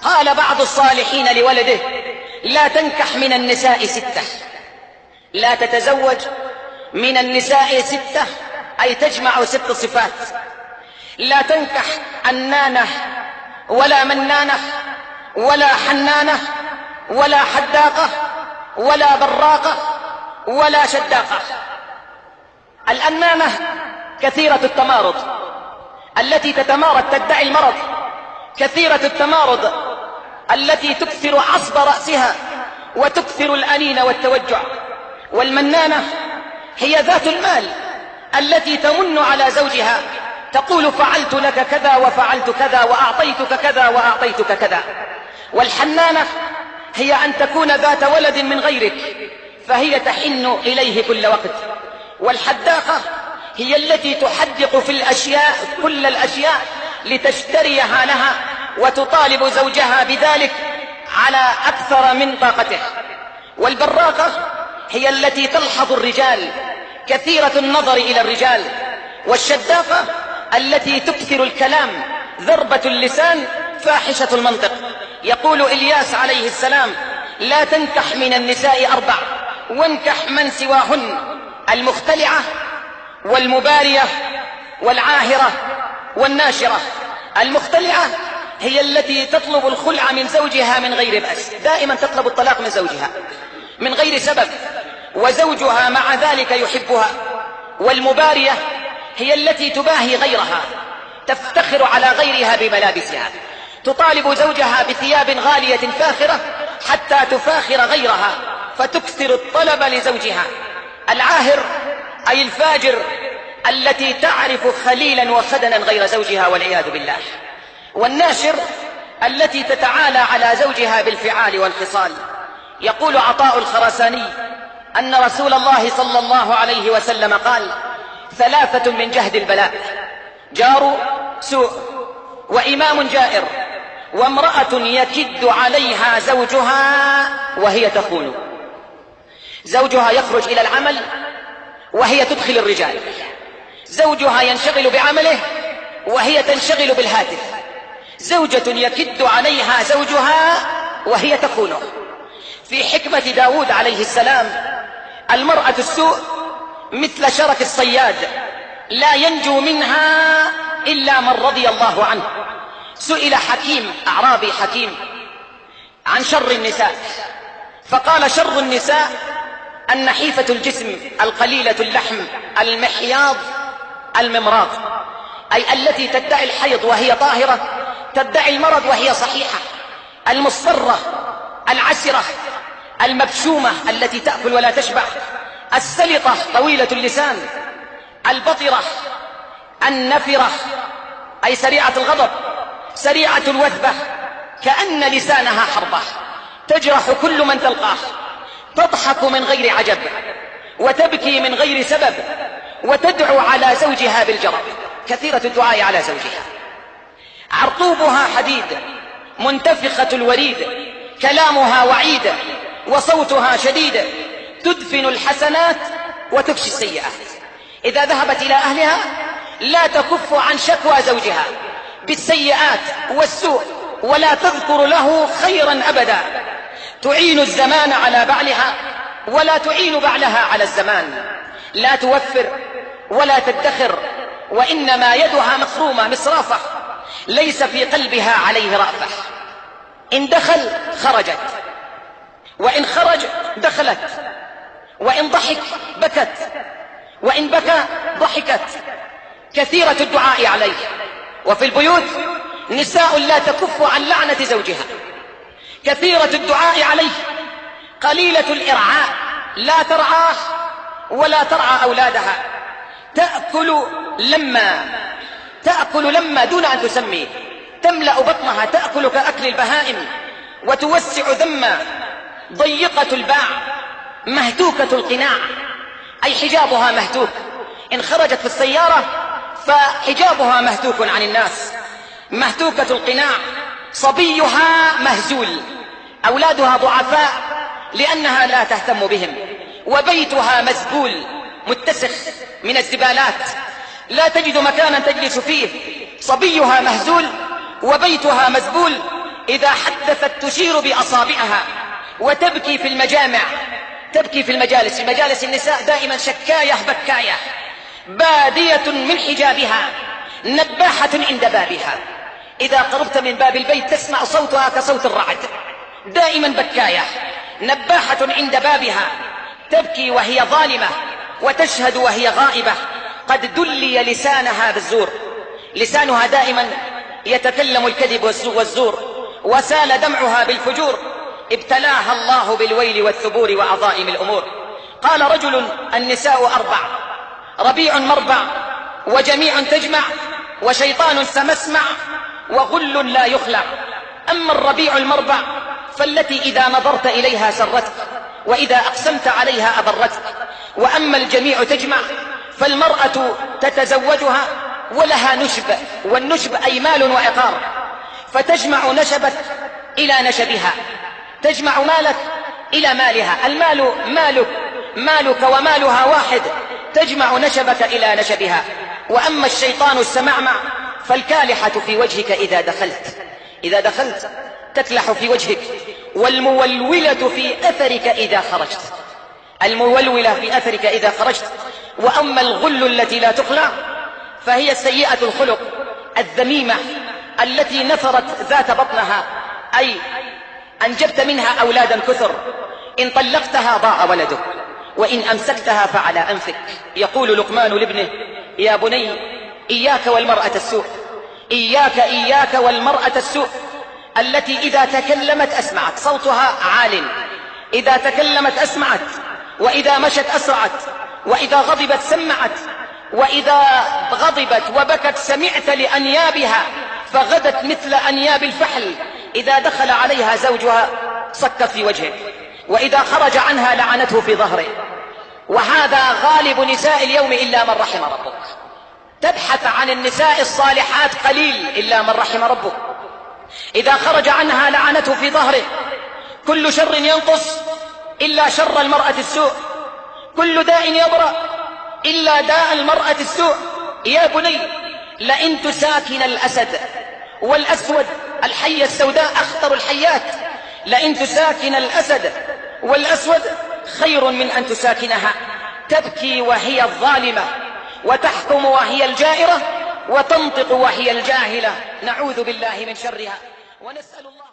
قال بعض الصالحين لولده: لا تنكح من النساء 6، لا تتزوج من النساء 6، أي تجمع 6 صفات. لا تنكح أنانة ولا منانة ولا حنانة ولا حداقة ولا براقة ولا شداقة. الأنانة كثيرة التمارض، التي تتمارض تدعي المرض، كثيرة التمارض التي تكثر عصب رأسها وتكثر الأنين والتوجع. والمنانة هي ذات المال التي تمن على زوجها، تقول: فعلت لك كذا وفعلت كذا وأعطيتك كذا وأعطيتك كذا. والحنانة هي أن تكون ذات ولد من غيرك، فهي تحن إليه كل وقت. والحداقة هي التي تحدق في الأشياء كل الأشياء لتشتريها لها، وتطالب زوجها بذلك على أكثر من طاقته. والبراقة هي التي تلحظ الرجال، كثيرة النظر إلى الرجال. والشداقة التي تكثر الكلام، ذربة اللسان، فاحشة المنطق. يقول إلياس عليه السلام: لا تنكح من النساء 4، وانكح من سواهن: المختلعة والمبارية والعاهرة والناشرة. المختلعة هي التي تطلب الخلع من زوجها من غير بأس، دائما تطلب الطلاق من زوجها من غير سبب، وزوجها مع ذلك يحبها. والمبارية هي التي تباهي غيرها، تفتخر على غيرها بملابسها، تطالب زوجها بثياب غالية فاخرة حتى تفاخر غيرها، فتكثر الطلب لزوجها. العاهر أي الفاجر، التي تعرف خليلا وخدنا غير زوجها والعياذ بالله. والناشر التي تتعالى على زوجها بالفعال والخصال. يقول عطاء الخراساني أن رسول الله صلى الله عليه وسلم قال: 3 من جهد البلاء: جار سوء، وإمام جائر، وامرأة يكد عليها زوجها وهي تخون. زوجها يخرج إلى العمل وهي تدخل الرجال، زوجها ينشغل بعمله وهي تنشغل بالهاتف، زوجة يكد عليها زوجها وهي تخونه. في حكمة داود عليه السلام: المرأة السوء مثل شرك الصياد، لا ينجو منها إلا من رضي الله عنه. سئل حكيم أعرابي حكيم عن شر النساء، فقال: شر النساء النحيفة الجسم، القليلة اللحم، المحياض، الممراض، أي التي تدعي الحيض وهي طاهرة، تدعي المرض وهي صحيحة، المصفرة، العسرة، المبشومة التي تأكل ولا تشبع، السلطة طويلة اللسان، البطرة، النفرة أي سريعة الغضب، سريعة الوثبة، كأن لسانها حربة، تجرح كل من تلقاه، تضحك من غير عجب، وتبكي من غير سبب، وتدعو على زوجها بالجرب، كثيرة الدعاء على زوجها. عرطوبها حديد، منتفخة الوريد، كلامها وعيد، وصوتها شديد، تدفن الحسنات وتفشي السيئات. إذا ذهبت إلى أهلها لا تكف عن شكوى زوجها بالسيئات والسوء، ولا تذكر له خيرا أبدا. تعين الزمان على بعلها ولا تعين بعلها على الزمان، لا توفر ولا تدخر، وإنما يدها مخرومة مصرافة، ليس في قلبها عليه رأفة. إن دخل خرجت، وإن خرج دخلت، وإن ضحك بكت، وإن بكى ضحكت. كثيرة الدعاء عليه. وفي البيوت نساء لا تكف عن لعنة زوجها، كثيرة الدعاء عليه، قليلة الإرعاء، لا ترعاه ولا ترعى أولادها، تأكل لما دون أن تسمي، تملأ بطنها، تأكل كأكل البهائم، وتوسع ذما، ضيقة الباع، مهتوكة القناع، أي حجابها مهتوك. إن خرجت في السيارة فحجابها مهتوك عن الناس، مهتوكة القناع. صبيها مهزول، أولادها ضعفاء لأنها لا تهتم بهم، وبيتها مزبول متسخ من الزبالات، لا تجد مكانا تجلس فيه. صبيها مهزول وبيتها مزبول، إذا حدثت تشير بأصابعها وتبكي في المجامع، تبكي في المجالس. في مجالس النساء دائما شكاية بكاية، بادية من حجابها، نباحة عند بابها. إذا قربت من باب البيت تسمع صوتها كصوت الرعد، دائما بكاية، نباحة عند بابها، تبكي وهي ظالمة وتشهد وهي غائبة. قد دلي لسانها بالزور، لسانها دائما يتكلم الكذب والزور، وسال دمعها بالفجور. ابتلاها الله بالويل والثبور وعظائم الأمور. قال رجل: النساء أربع، ربيع مربع، وجميع تجمع، وشيطان سمسمع، وغل لا يخلع. أما الربيع المربع فالتي إذا نظرت إليها سرتك، وإذا أقسمت عليها أبرتك. وأما الجميع تجمع فالمرأة تتزوجها ولها نشب، والنشب أي مال وعقار، فتجمع نشبك إلى نشبها، تجمع مالك إلى مالها. المال مالك ومالها واحد، تجمع نشبك إلى نشبها. وأما الشيطان السمعمع فالكالحة في وجهك إذا دخلت تكلح في وجهك، والمولولة في أثرك إذا خرجت، المولولة في أثرك إذا خرجت. وأما الغل التي لا تخلع فهي السيئة الخلق الذميمة التي نثرت ذات بطنها، أي أنجبت منها أولادا كثر، إن طلقتها ضاع ولدك، وإن أمسكتها فعلى أنفك. يقول لقمان لابنه: يا بني إياك والمرأة السوء، إياك والمرأة السوء التي إذا تكلمت أسمعت، صوتها عال، إذا تكلمت أسمعت، وإذا مشت أسرعت، وإذا غضبت سمعت، وإذا غضبت وبكت سمعت لأنيابها، فغدت مثل أنياب الفحل. إذا دخل عليها زوجها صكت في وجهه، وإذا خرج عنها لعنته في ظهره. وهذا غالب نساء اليوم إلا من رحم ربك. تبحث عن النساء الصالحات قليل إلا من رحم ربك. إذا خرج عنها لعنته في ظهره. كل شر ينقص إلا شر المرأة السوء، كل داء يبرأ إلا داء المرأة السوء. يا بني لئن تساكن الأسد والأسود، الحية السوداء أخطر الحيات، لئن تساكن الأسد والأسود خير من أن تساكنها. تبكي وهي الظالمة، وتحكم وهي الجائرة، وتنطق وهي الجاهلة. نعوذ بالله من شرها ونسأل الله